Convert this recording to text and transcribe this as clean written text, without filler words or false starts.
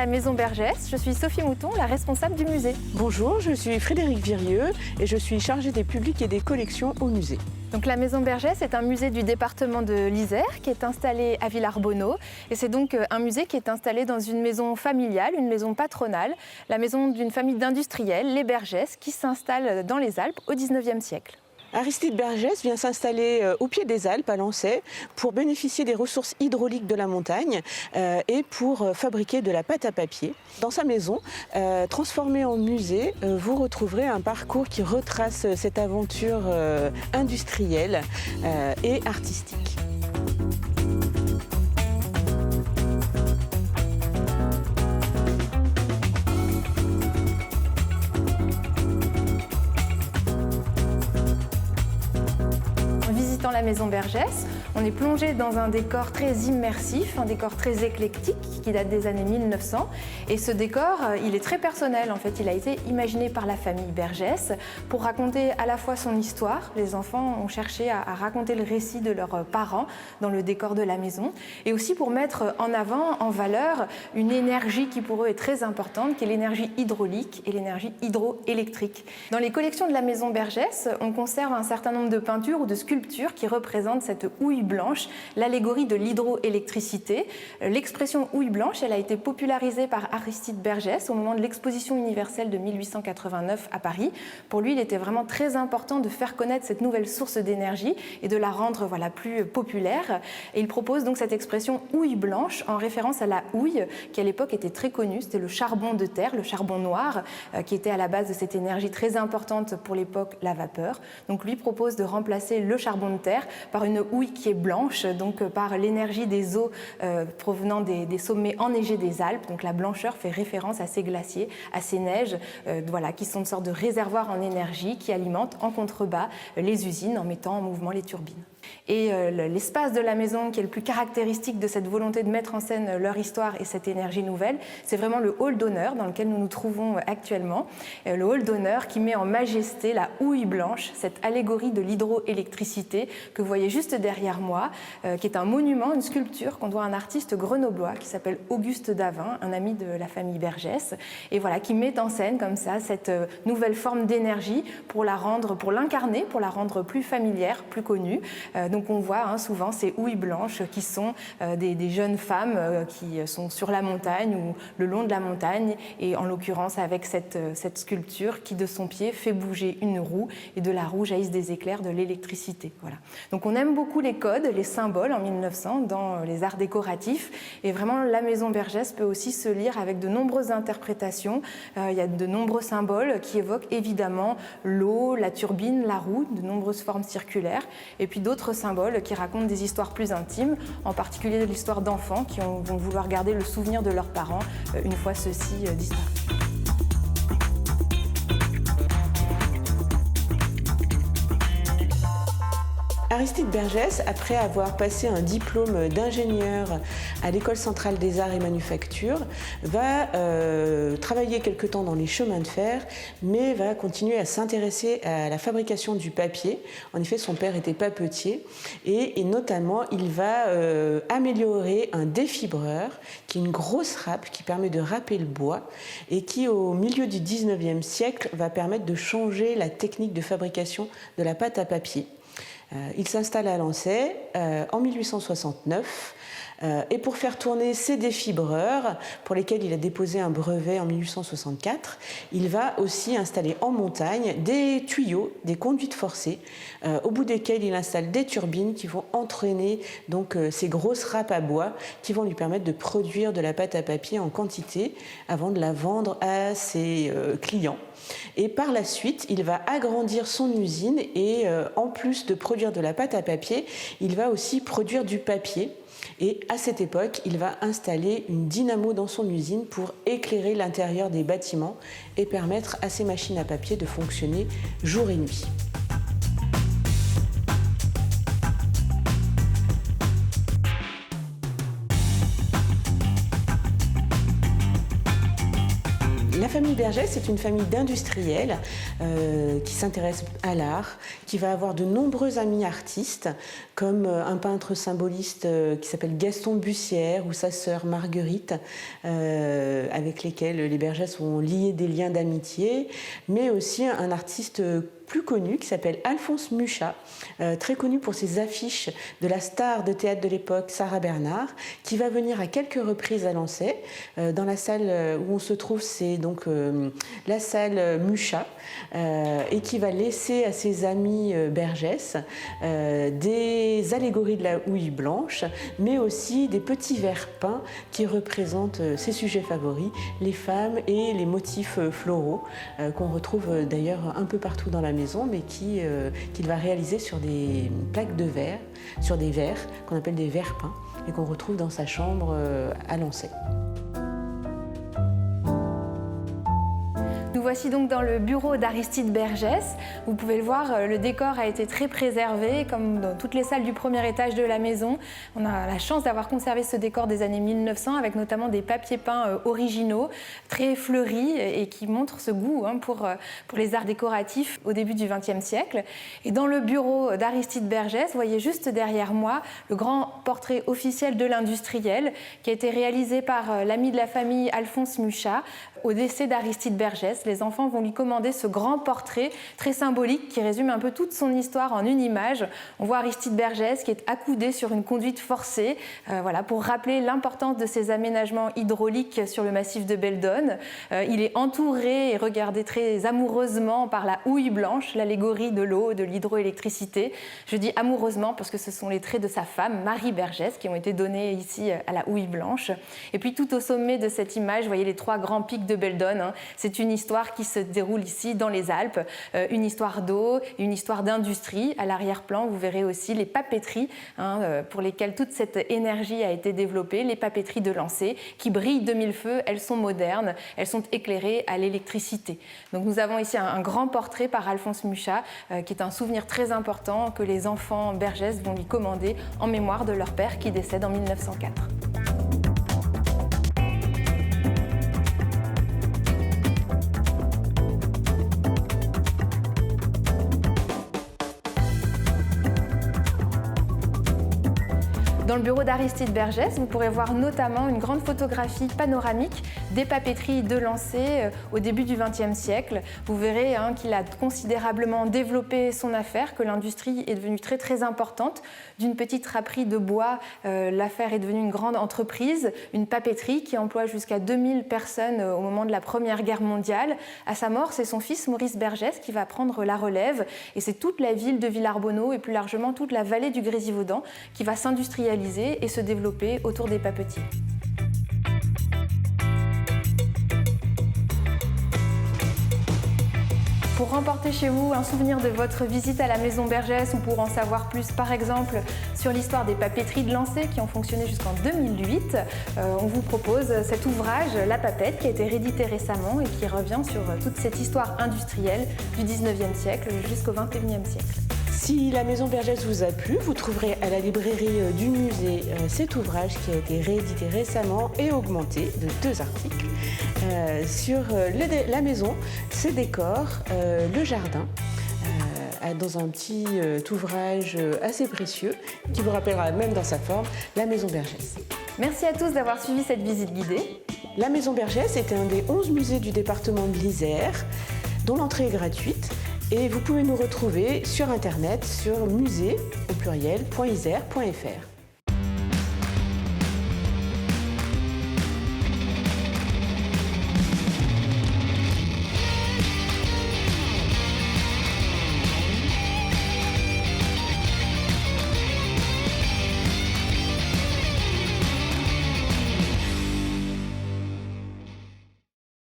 la Maison Bergès. Je suis Sophie Mouton, la responsable du musée. Bonjour, je suis Frédéric Virieux et je suis chargée des publics et des collections au musée. Donc la Maison Bergès est un musée du département de l'Isère qui est installé à Villarbonneau. Et c'est donc un musée qui est installé dans une maison familiale, une maison patronale, la maison d'une famille d'industriels, les Bergès, qui s'installent dans les Alpes au XIXe siècle. Aristide Bergès vient s'installer au pied des Alpes, à Lancey, pour bénéficier des ressources hydrauliques de la montagne et pour fabriquer de la pâte à papier. Dans sa maison, transformée en musée, vous retrouverez un parcours qui retrace cette aventure industrielle et artistique. Dans la Maison Bergès, on est plongé dans un décor très immersif, un décor très éclectique qui date des années 1900. Et ce décor, il est très personnel en fait. Il a été imaginé par la famille Bergès pour raconter à la fois son histoire. Les enfants ont cherché à raconter le récit de leurs parents dans le décor de la maison. Et aussi pour mettre en avant, en valeur, une énergie qui pour eux est très importante, qui est l'énergie hydraulique et l'énergie hydroélectrique. Dans les collections de la Maison Bergès, on conserve un certain nombre de peintures ou de sculptures qui représente cette houille blanche, l'allégorie de l'hydroélectricité. L'expression houille blanche, elle a été popularisée par Aristide Bergès au moment de l'exposition universelle de 1889 à Paris. Pour lui, il était vraiment très important de faire connaître cette nouvelle source d'énergie et de la rendre plus populaire. Et il propose donc cette expression houille blanche en référence à la houille qui à l'époque était très connue. C'était le charbon de terre, le charbon noir, qui était à la base de cette énergie très importante pour l'époque, la vapeur. Donc lui propose de remplacer le charbon de terre par une houille qui est blanche, donc par l'énergie des eaux provenant des sommets enneigés des Alpes. Donc la blancheur fait référence à ces glaciers, à ces neiges qui sont une sorte de réservoirs en énergie qui alimentent en contrebas les usines en mettant en mouvement les turbines. Et l'espace de la maison qui est le plus caractéristique de cette volonté de mettre en scène leur histoire et cette énergie nouvelle, c'est vraiment le hall d'honneur dans lequel nous nous trouvons actuellement. Le hall d'honneur qui met en majesté la houille blanche, cette allégorie de l'hydroélectricité que vous voyez juste derrière moi, qui est un monument, une sculpture qu'on doit à un artiste grenoblois qui s'appelle Auguste Davin, un ami de la famille Bergès, et qui met en scène comme ça cette nouvelle forme d'énergie pour l'incarner, pour la rendre plus familière, plus connue. Donc on voit souvent ces houilles blanches qui sont des jeunes femmes qui sont sur la montagne ou le long de la montagne, et en l'occurrence avec cette sculpture qui de son pied fait bouger une roue, et de la roue jaillissent des éclairs de l'électricité. Voilà. Donc on aime beaucoup les codes, les symboles en 1900 dans les arts décoratifs, et vraiment la Maison Bergès peut aussi se lire avec de nombreuses interprétations. Il y a de nombreux symboles qui évoquent évidemment l'eau, la turbine, la roue, de nombreuses formes circulaires, et puis d'autres symboles qui racontent des histoires plus intimes, en particulier l'histoire d'enfants qui vont vouloir garder le souvenir de leurs parents une fois ceux-ci disparus. Aristide Bergès, après avoir passé un diplôme d'ingénieur à l'École centrale des arts et manufactures, va travailler quelque temps dans les chemins de fer, mais va continuer à s'intéresser à la fabrication du papier. En effet, son père était papetier, et notamment, il va améliorer un défibreur, qui est une grosse râpe qui permet de râper le bois, et qui, au milieu du 19e siècle, va permettre de changer la technique de fabrication de la pâte à papier. Il s'installe à Lancey en 1869 et pour faire tourner ces défibreurs, pour lesquels il a déposé un brevet en 1864, il va aussi installer en montagne des tuyaux, des conduites forcées, au bout desquels il installe des turbines qui vont entraîner donc ces grosses râpes à bois qui vont lui permettre de produire de la pâte à papier en quantité avant de la vendre à ses clients. Et par la suite, il va agrandir son usine et en plus de produire de la pâte à papier, il va aussi produire du papier. Et à cette époque, il va installer une dynamo dans son usine pour éclairer l'intérieur des bâtiments et permettre à ces machines à papier de fonctionner jour et nuit. La famille Bergès, c'est une famille d'industriels qui s'intéressent à l'art, qui va avoir de nombreux amis artistes, comme un peintre symboliste qui s'appelle Gaston Bussière ou sa sœur Marguerite, avec lesquels les Bergès ont lié des liens d'amitié, mais aussi un artiste plus connu qui s'appelle Alphonse Mucha, très connu pour ses affiches de la star de théâtre de l'époque, Sarah Bernard, qui va venir à quelques reprises à Lancey. Dans la salle où on se trouve, c'est donc la salle Mucha, et qui va laisser à ses amis Bergès des allégories de la houille blanche, mais aussi des petits vers peints qui représentent ses sujets favoris, les femmes et les motifs floraux, qu'on retrouve d'ailleurs un peu partout dans la maison, mais qu'il va réaliser sur des plaques de verre, sur des verres qu'on appelle des verres peints et qu'on retrouve dans sa chambre à Lancey. Nous voici donc dans le bureau d'Aristide Bergès. Vous pouvez le voir, le décor a été très préservé, comme dans toutes les salles du premier étage de la maison. On a la chance d'avoir conservé ce décor des années 1900, avec notamment des papiers peints originaux, très fleuris, et qui montrent ce goût pour les arts décoratifs au début du XXe siècle. Et dans le bureau d'Aristide Bergès, vous voyez juste derrière moi le grand portrait officiel de l'industriel, qui a été réalisé par l'ami de la famille Alphonse Mucha. Au décès d'Aristide Bergès, les enfants vont lui commander ce grand portrait très symbolique qui résume un peu toute son histoire en une image. On voit Aristide Bergès qui est accoudé sur une conduite forcée, pour rappeler l'importance de ces aménagements hydrauliques sur le massif de Beldonne. Il est entouré et regardé très amoureusement par la houille blanche, l'allégorie de l'eau, de l'hydroélectricité. Je dis amoureusement parce que ce sont les traits de sa femme, Marie Bergès, qui ont été donnés ici à la houille blanche. Et puis tout au sommet de cette image, vous voyez les trois grands pics de Beldonne. C'est une histoire qui se déroule ici dans les Alpes, une histoire d'eau, une histoire d'industrie. À l'arrière-plan, vous verrez aussi les papeteries pour lesquelles toute cette énergie a été développée, les papeteries de Lancey qui brillent de mille feux. Elles sont modernes, elles sont éclairées à l'électricité. Donc nous avons ici un grand portrait par Alphonse Mucha qui est un souvenir très important que les enfants Bergès vont lui commander en mémoire de leur père qui décède en 1904. Dans le bureau d'Aristide Bergès, vous pourrez voir notamment une grande photographie panoramique des papeteries de Lancey au début du XXe siècle. Vous verrez qu'il a considérablement développé son affaire, que l'industrie est devenue très très importante. D'une petite draperie de bois, l'affaire est devenue une grande entreprise, une papeterie qui emploie jusqu'à 2000 personnes au moment de la Première Guerre mondiale. À sa mort, c'est son fils Maurice Bergès qui va prendre la relève et c'est toute la ville de Villarbonneau et plus largement toute la vallée du Grésivaudan qui va s'industrialiser et se développer autour des papetiers. Pour remporter chez vous un souvenir de votre visite à la maison Bergès ou pour en savoir plus, par exemple, sur l'histoire des papeteries de Lancey qui ont fonctionné jusqu'en 2008, on vous propose cet ouvrage, La Papette, qui a été réédité récemment et qui revient sur toute cette histoire industrielle du 19e siècle jusqu'au 21e siècle. Si la maison Bergès vous a plu, vous trouverez à la librairie du musée cet ouvrage qui a été réédité récemment et augmenté de 2 articles sur la maison, ses décors, le jardin, dans un petit ouvrage assez précieux qui vous rappellera même dans sa forme la maison Bergès. Merci à tous d'avoir suivi cette visite guidée. La maison Bergès est un des 11 musées du département de l'Isère dont l'entrée est gratuite. Et vous pouvez nous retrouver sur internet sur musée.isère.fr.